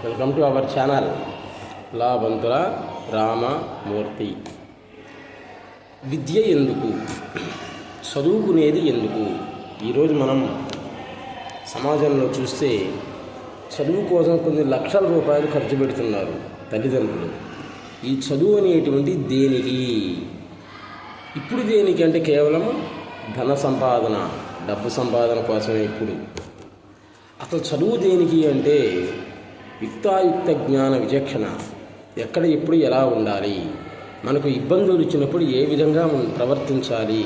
Welcome to our channel Labanthula Ramamurthy. విద్య ఎందుకు, చదువుకునేది ఎందుకు? ఈరోజు మనం సమాజంలో చూస్తే చదువు కోసం కొన్ని లక్షల రూపాయలు ఖర్చు పెడుతున్నారు తల్లిదండ్రులు. ఈ చదువు అనేటువంటి దేనికి? ఇప్పుడు దేనికి అంటే కేవలం ధన సంపాదన, డబ్బు సంపాదన కోసమే. ఇప్పుడు అసలు చదువు దేనికి అంటే యుక్తాయుక్త జ్ఞాన విచక్షణ, ఎక్కడ ఎప్పుడు ఎలా ఉండాలి, మనకు ఇబ్బందులు వచ్చినప్పుడు ఏ విధంగా ప్రవర్తించాలి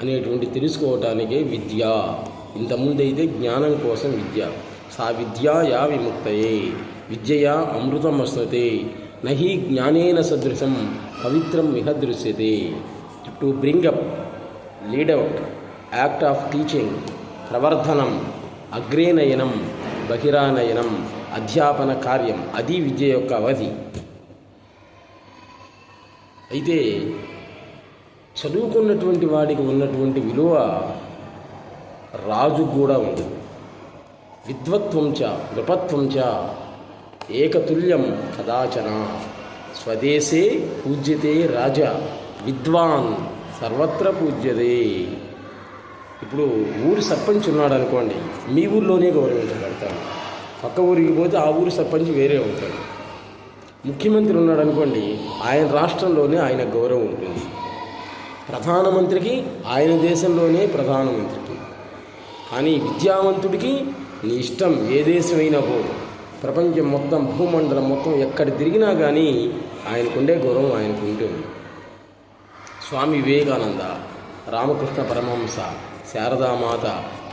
అనేటువంటి తెలుసుకోవటానికే విద్య. ఇంతకుముందైతే జ్ఞానం కోసం విద్య. సా విద్యా యా విముక్తయే విద్యయా అమృతం వస్తుతే నహి జ్ఞానేన సదృశం పవిత్రం ఇహ దృశ్యతే. To bring up, lead out, act of teaching, ప్రవర్ధనం, అగ్రేనయనం, బహిరానయనం, అధ్యాపన కార్యం, అది విద్య యొక్క అవధి. అయితే చదువుకున్నటువంటి వాడికి ఉన్నటువంటి విలువ రాజు కూడా ఉంది. విద్వత్వం చ నృపత్వం చ ఏకతుల్యం కదాచన స్వదేశే పూజ్యతే రాజా విద్వాన్ సర్వత్ర పూజ్యతే. ఇప్పుడు ఊరి సర్పంచ్ ఉన్నాడు అనుకోండి, మీ ఊరిలోనే గౌరవించబడతాడు. పక్క ఊరికి పోతే ఆ ఊరి సర్పంచ్ వేరే అవుతాడు. ముఖ్యమంత్రి ఉన్నాడు అనుకోండి, ఆయన రాష్ట్రంలోనే ఆయన గౌరవం ఉంటుంది. ప్రధానమంత్రికి ఆయన దేశంలోనే ప్రధానమంత్రికి. కానీ విద్యావంతుడికి నీ ఇష్టం ఏ దేశమైనా పో, ప్రపంచం మొత్తం, భూమండలం మొత్తం ఎక్కడ తిరిగినా కానీ ఆయనకుండే గౌరవం ఆయనకు ఉంటుంది. స్వామి వివేకానంద, రామకృష్ణ పరమహంస, శారదామాత,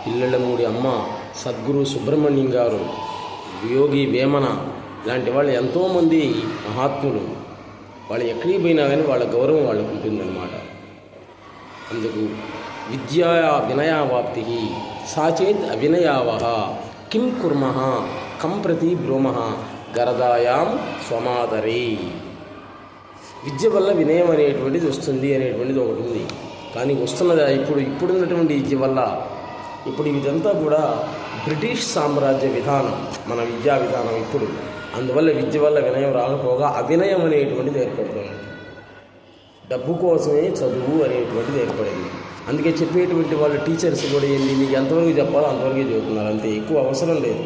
పిల్లలమూడి అమ్మ, సద్గురు సుబ్రహ్మణ్యం గారు, యోగి వేమన ఇలాంటి వాళ్ళు ఎంతోమంది మహాత్ములు. వాళ్ళు ఎక్కడికి పోయినా కానీ వాళ్ళ గౌరవం వాళ్ళకు ఉంటుందన్నమాట. అందుకు విద్యా వినయావాప్తి సాచేత్ అవినయావహ కిం కుర్మః కం ప్రతి బ్రూమః గరదాయాం స్వమాదరే. విద్య వల్ల వినయం అనేటువంటిది వస్తుంది అనేటువంటిది ఒకటి ఉంది. కానీ వస్తున్నది ఇప్పుడున్నటువంటి విద్య వల్ల, ఇప్పుడు ఇదంతా కూడా బ్రిటిష్ సామ్రాజ్య విధానం, మన విద్యా విధానం ఇప్పుడు. అందువల్ల విద్య వల్ల వినయం రాకపోగా అవినయం అనేటువంటిది ఏర్పడుతుంది. డబ్బు కోసమే చదువు అనేటువంటిది ఏర్పడింది. అందుకే చెప్పేటువంటి వాళ్ళు టీచర్స్ కూడా ఏంటి, మీకు ఎంతవరకు చెప్పాలో అంతవరకే చెబుతున్నారు, అంతే, ఎక్కువ అవసరం లేదు.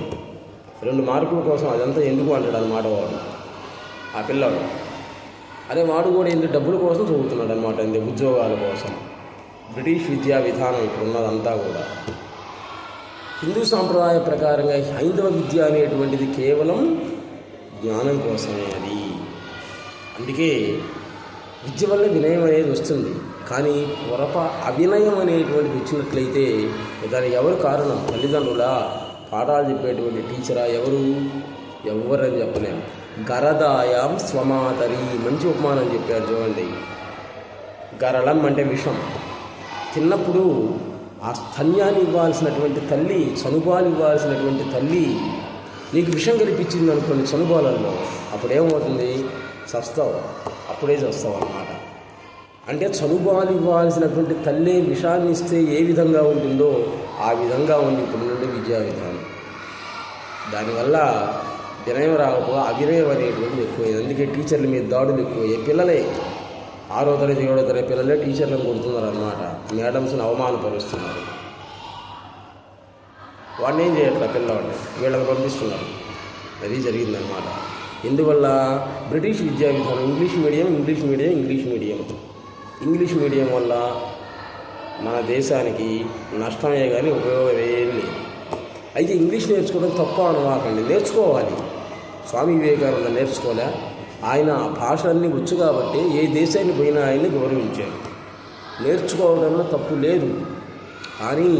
2 మార్కుల కోసం అదంతా ఎందుకు అంటాడు అన్నమాట వాడు, ఆ పిల్లాడు. అదే వాడు కూడా ఎందుకు డబ్బుల కోసం చదువుతున్నాడు అనమాట, అంతే, ఉద్యోగాల కోసం. బ్రిటిష్ విద్యా విధానం ఇప్పుడు ఉన్నదంతా కూడా. హిందూ సాంప్రదాయ ప్రకారంగా హైందవ విద్య అనేటువంటిది కేవలం జ్ఞానం కోసమే అది. అందుకే విద్య వల్ల వినయం అనేది వస్తుంది. కానీ అవినయం అనేటువంటిది వచ్చినట్లయితే దానికి ఎవరు కారణం? తల్లిదండ్రులా, పాఠాలు చెప్పేటువంటి టీచరా, ఎవరని చెప్పలేము. గరదాయాం స్వమాతరి, మంచి ఉపమానం చెప్పారు చూడండి. గరళం అంటే విషం. చిన్నప్పుడు ఆ స్తన్యాన్ని ఇవ్వాల్సినటువంటి తల్లి, చనుబాలు ఇవ్వాల్సినటువంటి తల్లి నీకు విషం కల్పించింది అనుకోండి చనుబాలలో, అప్పుడేమవుతుంది? చస్తావు, అప్పుడే చస్తావు అన్నమాట. అంటే చనుబాలు ఇవ్వాల్సినటువంటి తల్లి విషాన్ని ఇస్తే ఏ విధంగా ఉంటుందో ఆ విధంగా ఉంది ఇప్పుడు నుండి విద్యా విధానం. దానివల్ల వినయం రాకపోగా అవినయం అనేటువంటిది ఎక్కువైంది. అందుకే టీచర్ల మీద దాడులు ఎక్కువయ్యాయి. పిల్లలే 6వ తరగతి 7వ తరగతి పిల్లలే టీచర్లను కొడుతున్నారు అన్నమాట. మేడమ్స్ని అవమానపరుస్తున్నారు. వాడిని ఏం చేయట్లా, పిల్లవాడిని వీళ్ళని పంపిస్తున్నారు. అది జరిగిందనమాట. ఎందువల్ల? బ్రిటిష్ విద్యా విధానం, ఇంగ్లీష్ మీడియం వల్ల మన దేశానికి నష్టమే కానీ ఉపయోగం ఏం లేదు. అయితే ఇంగ్లీష్ నేర్చుకోవడం తప్ప అనవాకండి, నేర్చుకోవాలి. స్వామి వివేకానంద నేర్చుకోలే, ఆయన భాషలన్నీ వచ్చు కాబట్టి ఏ దేశాన్ని పోయినా ఆయన్ని గౌరవించారు. నేర్చుకోవడంలో తప్పు లేదు. కానీ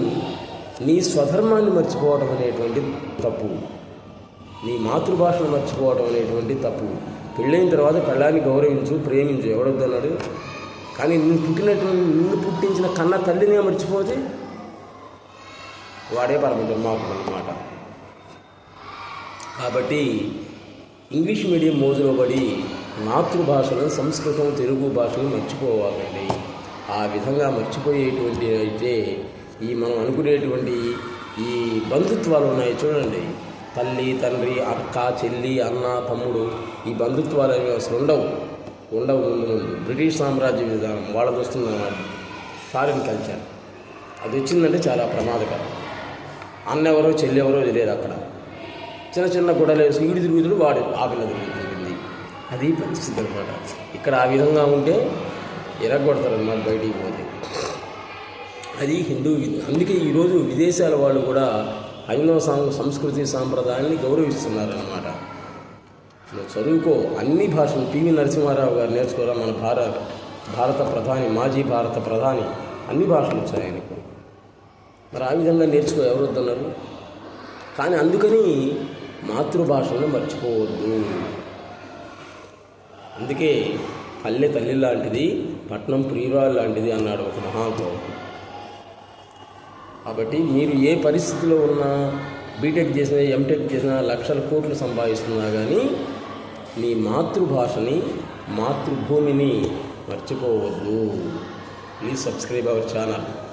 నీ స్వధర్మాన్ని మర్చిపోవడం అనేటువంటి తప్పు, నీ మాతృభాషను మర్చిపోవడం అనేటువంటి తప్పు. పెళ్ళైన తర్వాత పెళ్ళాన్ని గౌరవించు, ప్రేమించు, ఎవడొద్దన్నాడు? కానీ నిన్ను పుట్టించిన కన్న తల్లినే మర్చిపోతే వాడే పరమ దుర్మార్గుడు అన్నమాట. కాబట్టి ఇంగ్లీష్ మీడియం మోజులో పడి మాతృభాషలను, సంస్కృతం, తెలుగు భాషను మర్చిపోవాలండి. ఆ విధంగా మర్చిపోయేటువంటి అయితే మనం అనుకునేటువంటి ఈ బంధుత్వాలు ఉన్నాయి చూడండి, తల్లి తండ్రి అక్క చెల్లి అన్న తమ్ముడు ఈ బంధుత్వాలు అనేవి అసలు ఉండవు ముందు బ్రిటిష్ సామ్రాజ్య విధానం వాళ్ళది వస్తుందన్నమాట. ఫారిన్ కల్చర్ అది వచ్చిందంటే చాలా ప్రమాదకరం. అన్న ఎవరో చెల్లి ఎవరో తెలియదు. అక్కడ చిన్న చిన్న గొడవలు వేసి ఈడు తిరుగుతుడు వాడు ఆపిల్ల తిరుగుతుంది. అది పరిస్థితి అనమాట. ఇక్కడ ఆ విధంగా ఉంటే ఎరగొడతారు అన్నమాట బయటికి పోతే. అది హిందూ అందుకే ఈరోజు విదేశాల వాళ్ళు కూడా హైందవ సంస్కృతి సాంప్రదాయాన్ని గౌరవిస్తున్నారన్నమాట. నువ్వు చదువుకో, అన్ని భాషలు. పివి నరసింహారావు గారు నేర్చుకోరా, మన భారత ప్రధాని, మాజీ భారత ప్రధాని, అన్ని భాషలు వచ్చాయి ఆయనకు. మరి ఆ విధంగా నేర్చుకో, ఎవరు వద్దన్నారు. కానీ అందుకని మాతృభాషను మర్చిపోవద్దు. అందుకే పల్లె తల్లి లాంటిది, పట్నం ప్రియురాలు లాంటిది అన్నాడు ఒక మహాకవి. కాబట్టి మీరు ఏ పరిస్థితిలో ఉన్నా, బీటెక్ చేసినా ఎంటెక్ చేసినా లక్షల కోట్లు సంపాదిస్తున్నా కానీ మీ మాతృభాషని, మాతృభూమిని మర్చిపోవద్దు. Please subscribe our channel.